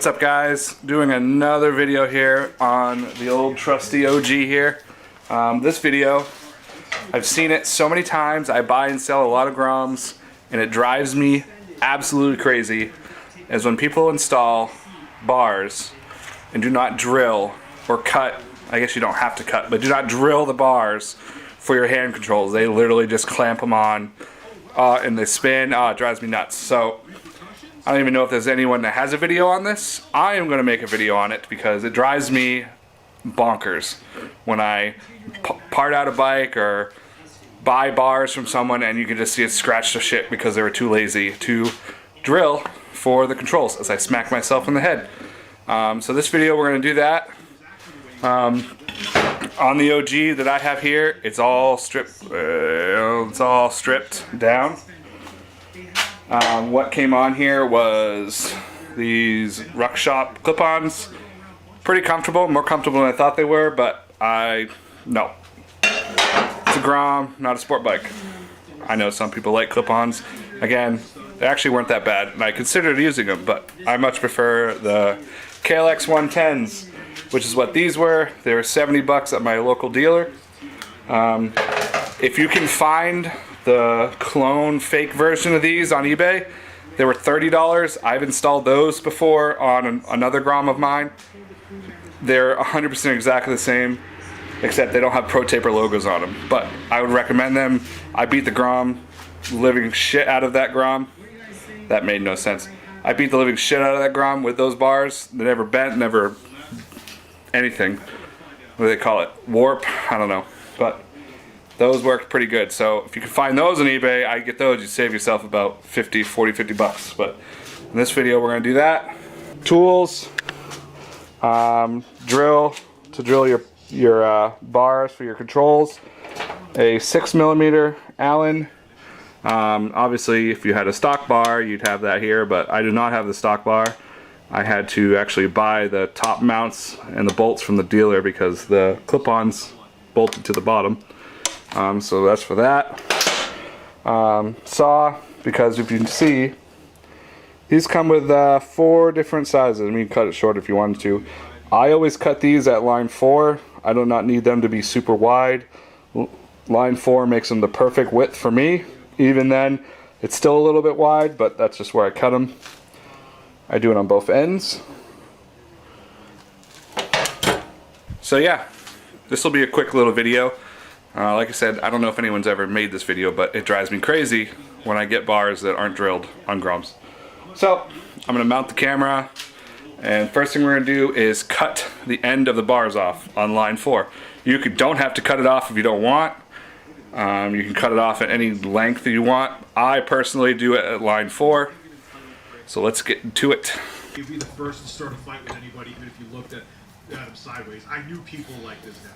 What's up, guys? Doing another video here on the old trusty OG here. This video, I've seen it so many times. I buy and sell a lot of Groms, and it drives me absolutely crazy, is when people install bars and do not drill or cut. I guess you don't have to cut, but do not drill the bars for your hand controls. They literally just clamp them on and they spin. It drives me nuts. So I don't even know if there's anyone that has a video on this. I am going to make a video on it because it drives me bonkers when I part out a bike or buy bars from someone and you can just see it scratch to shit because they were too lazy to drill for the controls as I smack myself in the head. So this video we're going to do that. On the OG that I have here, it's all stripped down. What came on here was these Ruck Shop clip-ons. Pretty comfortable, more comfortable than I thought they were, but no. It's a Grom, not a sport bike. I know some people like clip-ons. Again, they actually weren't that bad, and I considered using them, but I much prefer the KLX 110s, which is what these were. They were 70 bucks at my local dealer. If you can find the clone fake version of these on eBay, they were $30. I've installed those before on another Grom of mine. They're 100% exactly the same, except they don't have Pro Taper logos on them. But I would recommend them. I beat the Grom, living shit out of that Grom. That made no sense. I beat the living shit out of that Grom with those bars. They never bent, never anything. What do they call it? Warp? I don't know. But those worked pretty good. So if you can find those on eBay, I get those, you save yourself about 50 bucks. But in this video we're going to do that. Tools, drill to drill your bars for your controls, a 6mm Allen. Obviously if you had a stock bar you'd have that here, but I do not have the stock bar. I had to actually buy the top mounts and the bolts from the dealer because the clip-ons bolted to the bottom. So that's for that. Saw, because if you can see, these come with 4 different sizes. I mean, you can cut it short if you wanted to. I always cut these at line 4. I do not need them to be super wide. Line 4 makes them the perfect width for me. Even then, it's still a little bit wide, but that's just where I cut them. I do it on both ends. So yeah, this will be a quick little video. Like I said, I don't know if anyone's ever made this video, but it drives me crazy when I get bars that aren't drilled on Groms. So I'm going to mount the camera, and first thing we're going to do is cut the end of the bars off on line 4. You don't have to cut it off if you don't want. You can cut it off at any length that you want. I personally do it at line 4. So let's get to it. You'd be the first to start a fight with anybody, even if you looked at him sideways. I knew people like this guy.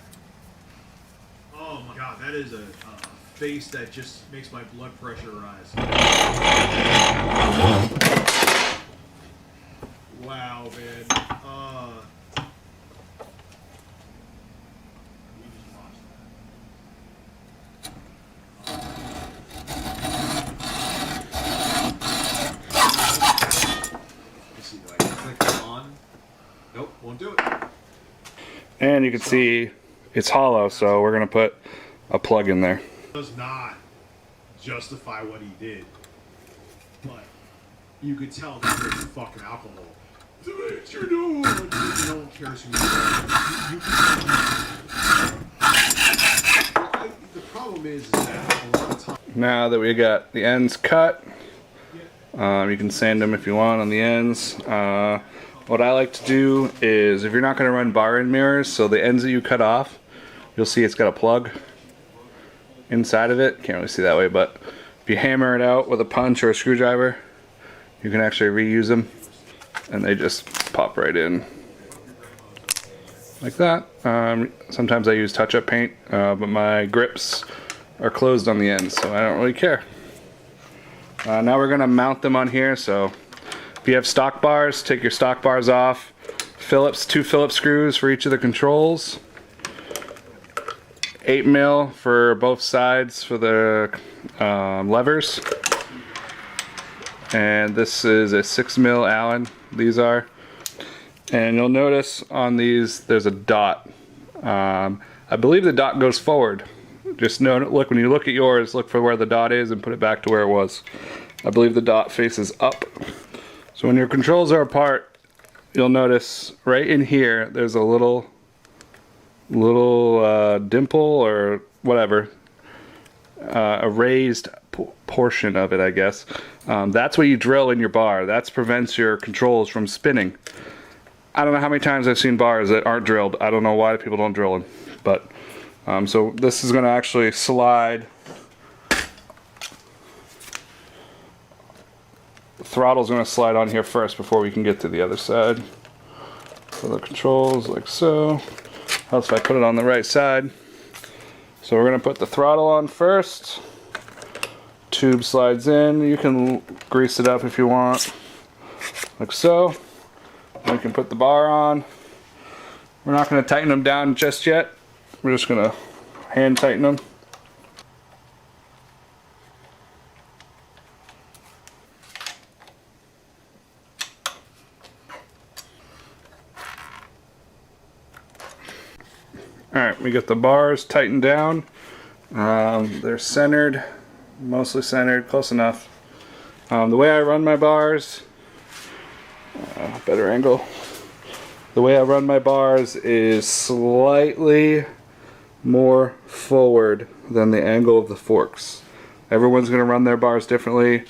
Oh my god, that is a face that just makes my blood pressure rise. Wow, man. Nope, won't do it. And you can see it's hollow, so we're going to put a plug in there. Does not justify what he did, but you could tell that there's fucking alcohol. No one cares who you are. The problem is that a lot of times. Now that we got the ends cut, you can sand them if you want on the ends. What I like to do is, if you're not going to run bar end mirrors, so the ends that you cut off, you'll see it's got a plug inside of it. Can't really see that way, but if you hammer it out with a punch or a screwdriver, you can actually reuse them, and they just pop right in like that. Sometimes I use touch-up paint, but my grips are closed on the ends, so I don't really care. Now we're going to mount them on here. So if you have stock bars, take your stock bars off. Phillips, 2 Phillips screws for each of the controls. 8mm for both sides for the levers. And this is a 6mm Allen. These are. And you'll notice on these there's a dot. I believe the dot goes forward. Just look, when you look at yours, look for where the dot is and put it back to where it was. I believe the dot faces up. So when your controls are apart, you'll notice right in here there's a little dimple or whatever, a raised portion of it, I guess. That's what you drill in your bar. That prevents your controls from spinning. I don't know how many times I've seen bars that aren't drilled. I don't know why people don't drill them, but so this is going to actually slide. The throttle's going to slide on here first before we can get to the other side. So the controls like so. Helps if I put it on the right side. So we're going to put the throttle on first. Tube slides in. You can grease it up if you want, like so. We can put the bar on. We're not going to tighten them down just yet. We're just going to hand tighten them. Alright, we get the bars tightened down. They're centered, mostly centered, close enough. The way I run my bars, better angle. The way I run my bars is slightly more forward than the angle of the forks. Everyone's going to run their bars differently.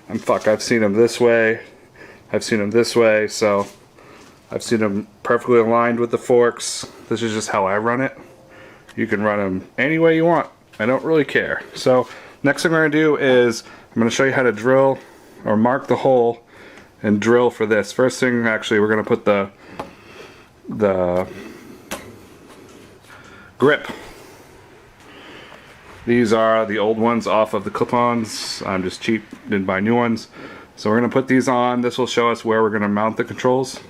I've seen them this way. I've seen them this way, so I've seen them perfectly aligned with the forks. This is just how I run it. You can run them any way you want. I don't really care. So next thing we're going to do is I'm going to show you how to drill or mark the hole and drill for this. First thing, actually, we're going to put the grip. These are the old ones off of the clip-ons. I'm just cheap, didn't buy new ones. So we're going to put these on. This will show us where we're going to mount the controls.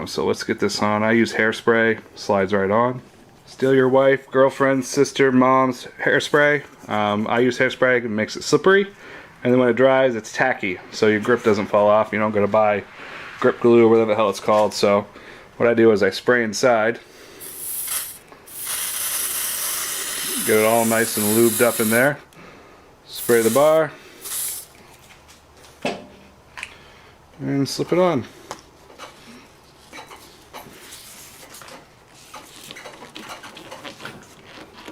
So let's get this on. I use hairspray, slides right on. Steal your wife, girlfriend, sister, mom's hairspray. I use hairspray, it makes it slippery. And then when it dries, it's tacky, so your grip doesn't fall off. You don't go to buy grip glue or whatever the hell it's called. So what I do is I spray inside. Get it all nice and lubed up in there. Spray the bar. And slip it on.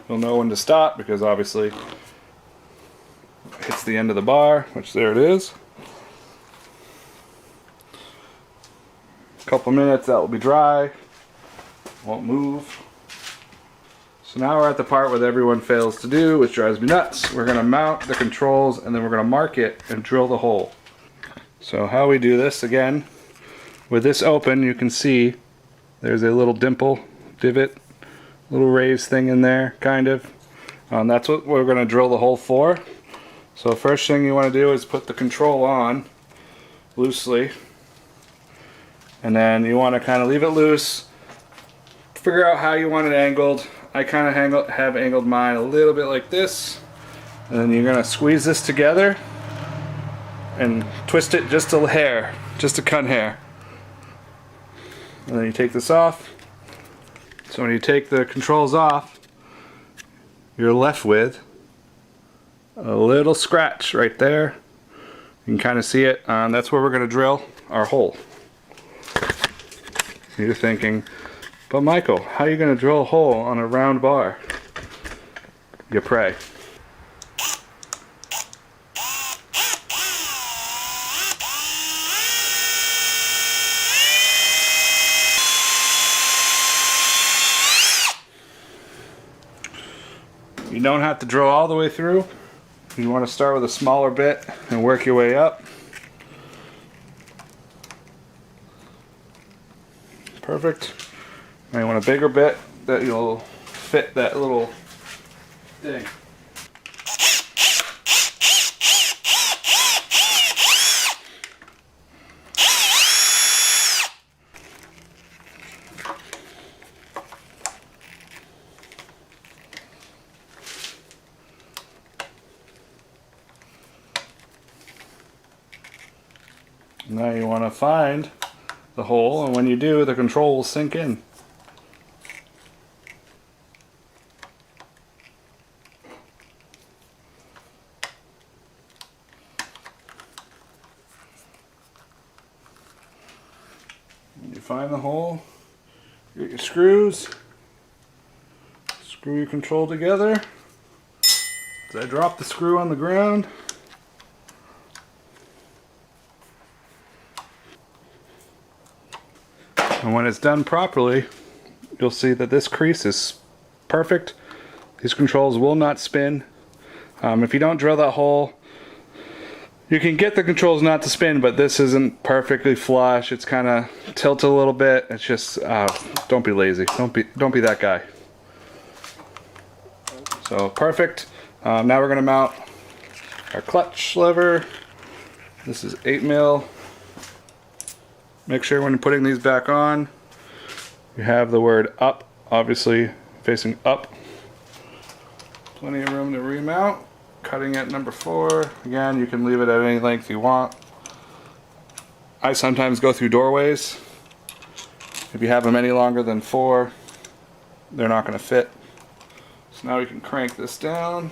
You'll know when to stop because obviously it hits the end of the bar, which there it is. A couple minutes, that will be dry. Won't move. So now we're at the part where everyone fails to do, which drives me nuts. We're going to mount the controls and then we're going to mark it and drill the hole. So how we do this, again, with this open, you can see there's a little dimple, divot, little raised thing in there, kind of. That's what we're going to drill the hole for. So first thing you want to do is put the control on loosely, and then you want to kind of leave it loose. Figure out how you want it angled. I kind of have angled mine a little bit like this, and then you're going to squeeze this together and twist it just a hair, just a cunt hair. And then you take this off. So when you take the controls off, you're left with a little scratch right there. You can kind of see it. That's where we're going to drill our hole. You're thinking, but Michael, how are you going to drill a hole on a round bar? You pray. You don't have to drill all the way through. You want to start with a smaller bit and work your way up. Perfect. Now you want a bigger bit that you'll fit that little thing. Now you want to find the hole, and when you do, the control will sink in. When you find the hole, get your screws, screw your control together. As I drop the screw on the ground, and when it's done properly, you'll see that this crease is perfect. These controls will not spin. If you don't drill that hole, you can get the controls not to spin, but this isn't perfectly flush. It's kind of tilted a little bit. It's just, don't be lazy. Don't be that guy. So perfect. Now we're gonna mount our clutch lever. This is 8mm. Make sure when you're putting these back on, you have the word up, obviously facing up. Plenty of room to remount. Cutting at number 4. Again, you can leave it at any length you want. I sometimes go through doorways. If you have them any longer than 4, they're not going to fit. So now we can crank this down.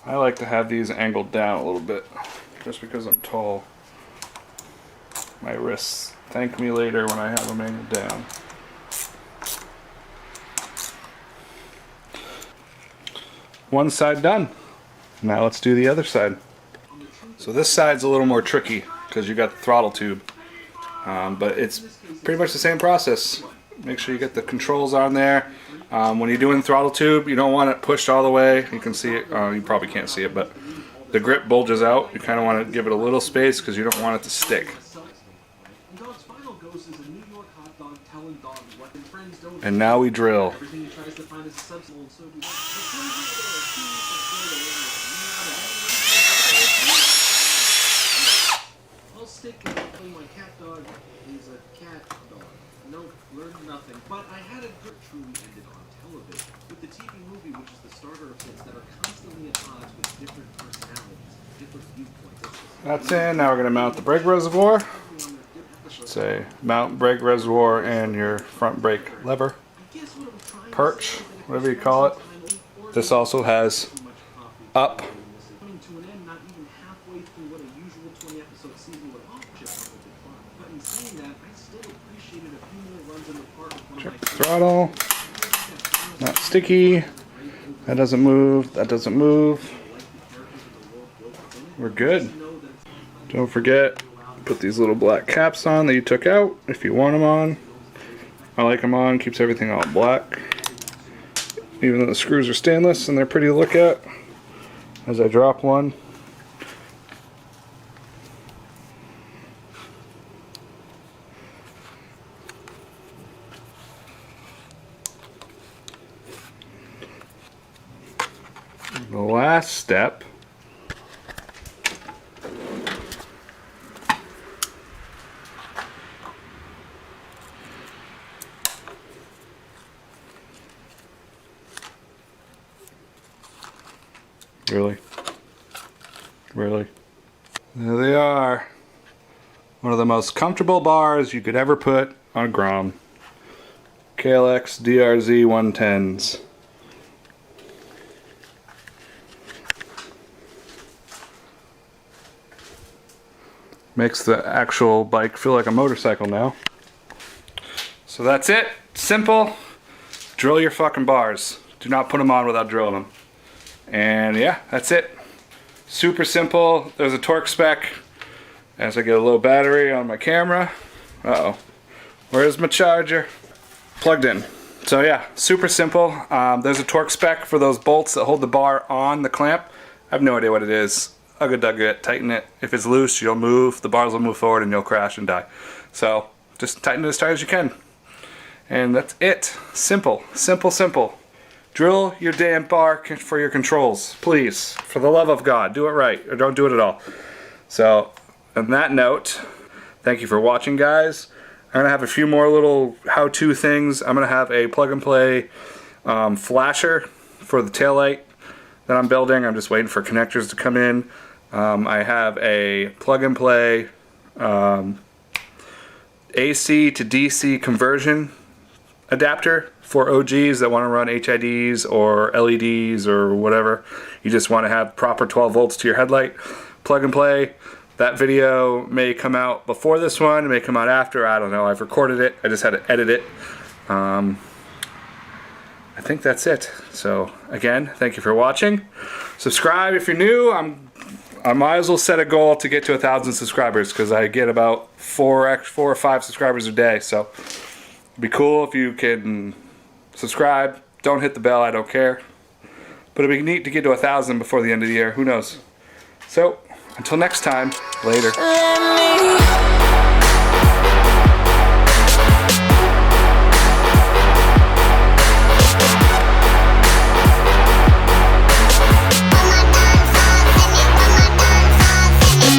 I like to have these angled down a little bit, just because I'm tall. My wrists thank me later when I have them angled down. One side done. Now let's do the other side. So this side's a little more tricky because you got the throttle tube, but it's pretty much the same process. Make sure you get the controls on there. When you're doing throttle tube, you don't want it pushed all the way. You can see it. You probably can't see it, but the grip bulges out. You kind of want to give it a little space because you don't want it to stick. And now we drill. I'll stick with playing my cat dog. He's a cat dog. Nope, learned nothing. But I had a good truly ended on television with the TV movie, which is the starter of things that are constantly at odds with different personalities, different viewpoints. That's in. Now we're going to mount the brake reservoir. I should say mount brake reservoir and your front brake lever, perch, whatever you call it. This also has up. Check the throttle. Not sticky. That doesn't move. That doesn't move. We're good. Don't forget, put these little black caps on that you took out if you want them on. I like them on. Keeps everything all black. Even though the screws are stainless and they're pretty to look at. As I drop one. The last step Really? There they are. One of the most comfortable bars you could ever put on a Grom. KLX DRZ 110s. Makes the actual bike feel like a motorcycle now. So that's it. Simple. Drill your fucking bars. Do not put them on without drilling them. And yeah, that's it. Super simple. There's a torque spec. As I get a low battery on my camera. Uh-oh. Where's my charger? Plugged in. So yeah, super simple. There's a torque spec for those bolts that hold the bar on the clamp. I have no idea what it is. Ugga it, tighten it. If it's loose, you'll move. The bars will move forward and you'll crash and die. So just tighten it as tight as you can. And that's it. Simple, simple, simple. Drill your damn bar for your controls, please. For the love of God, do it right, or don't do it at all. So, on that note, thank you for watching, guys. I'm gonna have a few more little how-to things. I'm gonna have a plug-and-play flasher for the taillight that I'm building. I'm just waiting for connectors to come in. I have a plug and play AC to DC conversion adapter for OGs that want to run HIDs or LEDs or whatever. You just want to have proper 12 volts to your headlight. Plug and play. That video may come out before this one, it may come out after, I don't know. I've recorded it, I just had to edit it. I think that's it. So again, thank you for watching. Subscribe if you're new. I might as well set a goal to get to 1,000 subscribers because I get about 4 or 5 subscribers a day. So it'd be cool if you can subscribe. Don't hit the bell, I don't care. But it'd be neat to get to 1,000 before the end of the year. Who knows? So until next time, later.